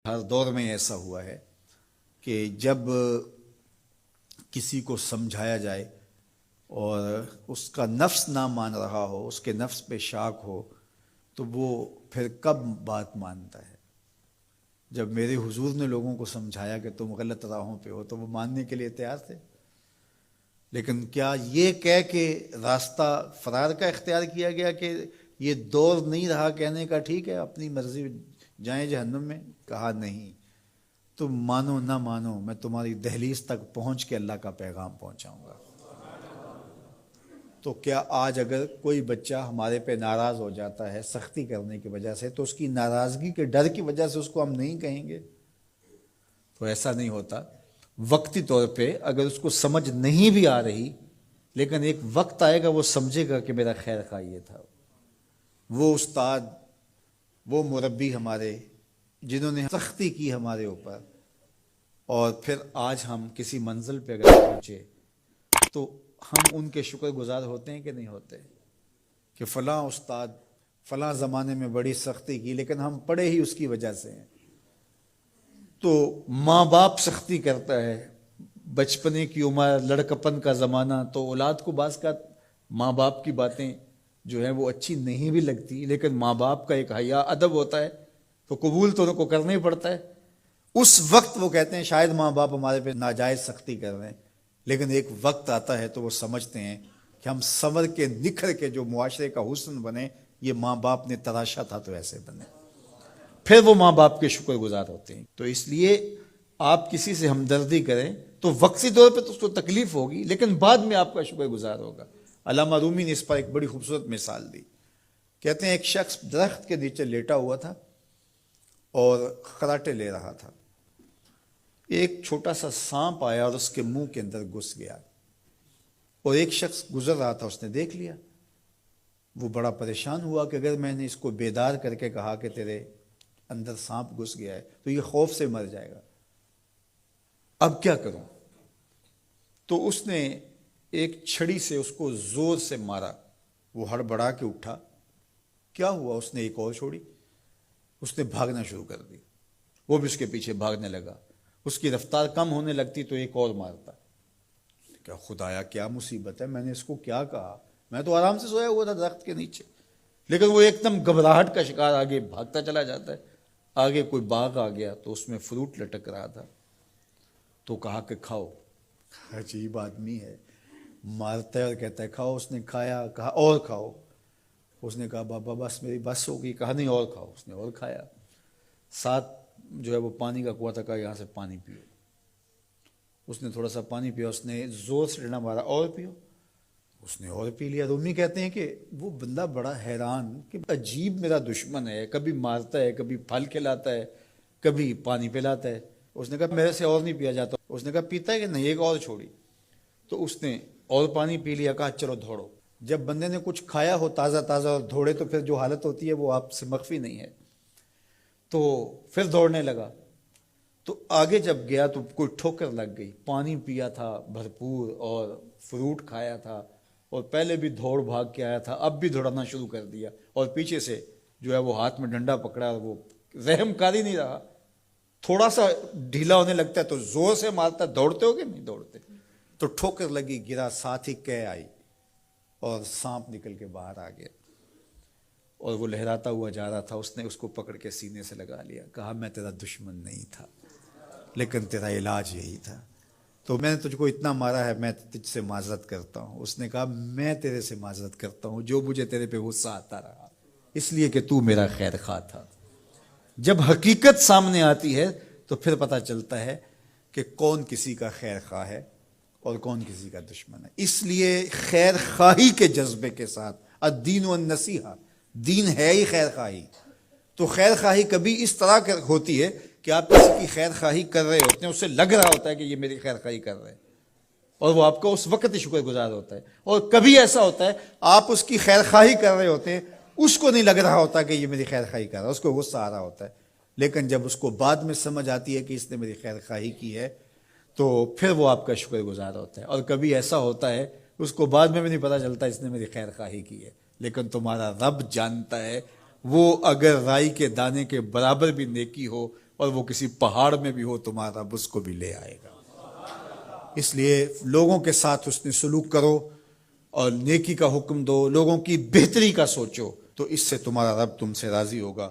ہر دور میں ایسا ہوا ہے کہ جب کسی کو سمجھایا جائے اور اس کا نفس نہ مان رہا ہو، اس کے نفس پہ شاک ہو، تو وہ پھر کب بات مانتا ہے؟ جب میرے حضور نے لوگوں کو سمجھایا کہ تم غلط راہوں پہ ہو تو وہ ماننے کے لیے تیار تھے، لیکن کیا یہ کہہ کے راستہ فرار کا اختیار کیا گیا کہ یہ دور نہیں رہا کہنے کا ٹھیک ہے اپنی مرضی جائیں جہنم میں؟ کہا نہیں، تم مانو نہ مانو میں تمہاری دہلیز تک پہنچ کے اللہ کا پیغام پہنچاؤں گا۔ تو کیا آج اگر کوئی بچہ ہمارے پہ ناراض ہو جاتا ہے سختی کرنے کی وجہ سے، تو اس کی ناراضگی کے ڈر کی وجہ سے اس کو ہم نہیں کہیں گے؟ تو ایسا نہیں ہوتا۔ وقتی طور پہ اگر اس کو سمجھ نہیں بھی آ رہی، لیکن ایک وقت آئے گا وہ سمجھے گا کہ میرا خیر خواہ یہ تھا۔ وہ استاد، وہ مربی ہمارے جنہوں نے سختی کی ہمارے اوپر، اور پھر آج ہم کسی منزل پہ اگر پہنچے تو ہم ان کے شکر گزار ہوتے ہیں کہ نہیں ہوتے؟ کہ فلاں استاد فلاں زمانے میں بڑی سختی کی لیکن ہم پڑھے ہی اس کی وجہ سے ہیں۔ تو ماں باپ سختی کرتا ہے، بچپنے کی عمر، لڑکپن کا زمانہ، تو اولاد کو بعض کا ماں باپ کی باتیں جو ہیں وہ اچھی نہیں بھی لگتی، لیکن ماں باپ کا ایک حیا ادب ہوتا ہے تو قبول تو ان کو کرنا ہی پڑتا ہے۔ اس وقت وہ کہتے ہیں شاید ماں باپ ہمارے پہ ناجائز سختی کر رہے ہیں، لیکن ایک وقت آتا ہے تو وہ سمجھتے ہیں کہ ہم سنور کے نکھر کے جو معاشرے کا حسن بنے، یہ ماں باپ نے تراشا تھا تو ایسے بنے، پھر وہ ماں باپ کے شکر گزار ہوتے ہیں۔ تو اس لیے آپ کسی سے ہمدردی کریں تو وقتی طور پہ تو اس کو تکلیف ہوگی، لیکن بعد میں آپ کا شکر گزار ہوگا۔ علامہ رومی نے اس پر ایک بڑی خوبصورت مثال دی۔ کہتے ہیں ایک شخص درخت کے نیچے لیٹا ہوا تھا اور خراٹے لے رہا تھا، ایک چھوٹا سا سانپ آیا اور اس کے منہ کے اندر گھس گیا، اور ایک شخص گزر رہا تھا، اس نے دیکھ لیا۔ وہ بڑا پریشان ہوا کہ اگر میں نے اس کو بیدار کر کے کہا کہ تیرے اندر سانپ گھس گیا ہے تو یہ خوف سے مر جائے گا، اب کیا کروں؟ تو اس نے ایک چھڑی سے اس کو زور سے مارا، وہ ہڑبڑا کے اٹھا۔ کیا ہوا؟ اس نے ایک اور چھوڑی، اس نے بھاگنا شروع کر دی، وہ بھی اس کے پیچھے بھاگنے لگا۔ اس کی رفتار کم ہونے لگتی تو ایک اور مارتا۔ کیا خدایا کیا مصیبت ہے، میں نے اس کو کیا کہا؟ میں تو آرام سے سویا ہوا تھا درخت کے نیچے، لیکن وہ ایک دم گھبراہٹ کا شکار آگے بھاگتا چلا جاتا ہے۔ آگے کوئی باغ آ گیا تو اس میں فروٹ لٹک رہا تھا، تو کہا کہ کھاؤ۔ عجیب آدمی ہے، مارتا ہے اور کہتا ہے کھاؤ۔ اس نے کھایا، کہا اور کھاؤ۔ اس نے کہا بابا بس میری بس ہوگی، کہا نہیں اور کھاؤ۔ اس نے اور کھایا۔ ساتھ جو ہے وہ پانی کا کنواں تھا، کہا یہاں سے پانی پیو۔ اس نے تھوڑا سا پانی پیا، اس نے زور سے ڈنڈا مارا، اور پیو۔ اس نے اور پی لیا۔ رومی کہتے ہیں کہ وہ بندہ بڑا حیران کہ عجیب میرا دشمن ہے، کبھی مارتا ہے، کبھی پھل کھلاتا ہے، کبھی پانی پلاتا ہے۔ اس نے کہا میرے سے اور نہیں پیا جاتا۔ اس نے کہا پیتا ہے کہ نہیں؟ ایک اور چھوڑی۔ تو اس نے اور پانی پی لیا، کہا چلو دوڑو۔ جب بندے نے کچھ کھایا ہو تازہ تازہ اور دوڑے تو پھر جو حالت ہوتی ہے وہ آپ سے مخفی نہیں ہے۔ تو پھر دوڑنے لگا، تو آگے جب گیا تو کوئی ٹھوکر لگ گئی۔ پانی پیا تھا بھرپور اور فروٹ کھایا تھا، اور پہلے بھی دوڑ بھاگ کے آیا تھا، اب بھی دوڑنا شروع کر دیا، اور پیچھے سے جو ہے وہ ہاتھ میں ڈنڈا پکڑا، اور وہ رحم کاری نہیں رہا۔ تھوڑا سا ڈھیلا ہونے لگتا ہے تو زور سے مارتا۔ دوڑتے ہو کہ نہیں دوڑتے؟ تو ٹھوکر لگی، گرا، ساتھ ہی قے آئی اور سانپ نکل کے باہر آ گیا، اور وہ لہراتا ہوا جا رہا تھا۔ اس نے اس کو پکڑ کے سینے سے لگا لیا، کہا میں تیرا دشمن نہیں تھا، لیکن تیرا علاج یہی تھا، تو میں نے تجھ کو اتنا مارا ہے، میں تجھ سے معذرت کرتا ہوں۔ اس نے کہا میں تیرے سے معذرت کرتا ہوں جو مجھے تیرے پہ غصہ آتا رہا، اس لیے کہ تو میرا خیر خواہ تھا۔ جب حقیقت سامنے آتی ہے تو پھر پتہ چلتا ہے کہ کون کسی کا خیر خواہ ہے اور کون کسی کا دشمن ہے۔ اس لیے خیر خواہی کے جذبے کے ساتھ، الدین والنصیحہ، دین ہے ہی خیر خواہی۔ تو خیر خواہی کبھی اس طرح ہوتی ہے کہ آپ کسی کی خیر خواہی کر رہے ہوتے ہیں، اسے لگ رہا ہوتا ہے کہ یہ میری خیر خواہی کر رہے ہیں، اور وہ آپ کو اس وقت ہی شکر گزار ہوتا ہے۔ اور کبھی ایسا ہوتا ہے آپ اس کی خیر خواہی کر رہے ہوتے ہیں، اس کو نہیں لگ رہا ہوتا کہ یہ میری خیر خواہی کر رہا ہے، اس کو غصہ آ رہا ہوتا ہے، لیکن جب اس کو بعد میں سمجھ آتی ہے کہ اس نے میری خیر خواہی کی ہے تو پھر وہ آپ کا شکر گزار ہوتا ہے۔ اور کبھی ایسا ہوتا ہے اس کو بعد میں بھی نہیں پتہ چلتا اس نے میری خیر خواہی کی ہے، لیکن تمہارا رب جانتا ہے، وہ اگر رائی کے دانے کے برابر بھی نیکی ہو اور وہ کسی پہاڑ میں بھی ہو تمہارا رب اس کو بھی لے آئے گا۔ اس لیے لوگوں کے ساتھ حسن سلوک کرو اور نیکی کا حکم دو، لوگوں کی بہتری کا سوچو، تو اس سے تمہارا رب تم سے راضی ہوگا۔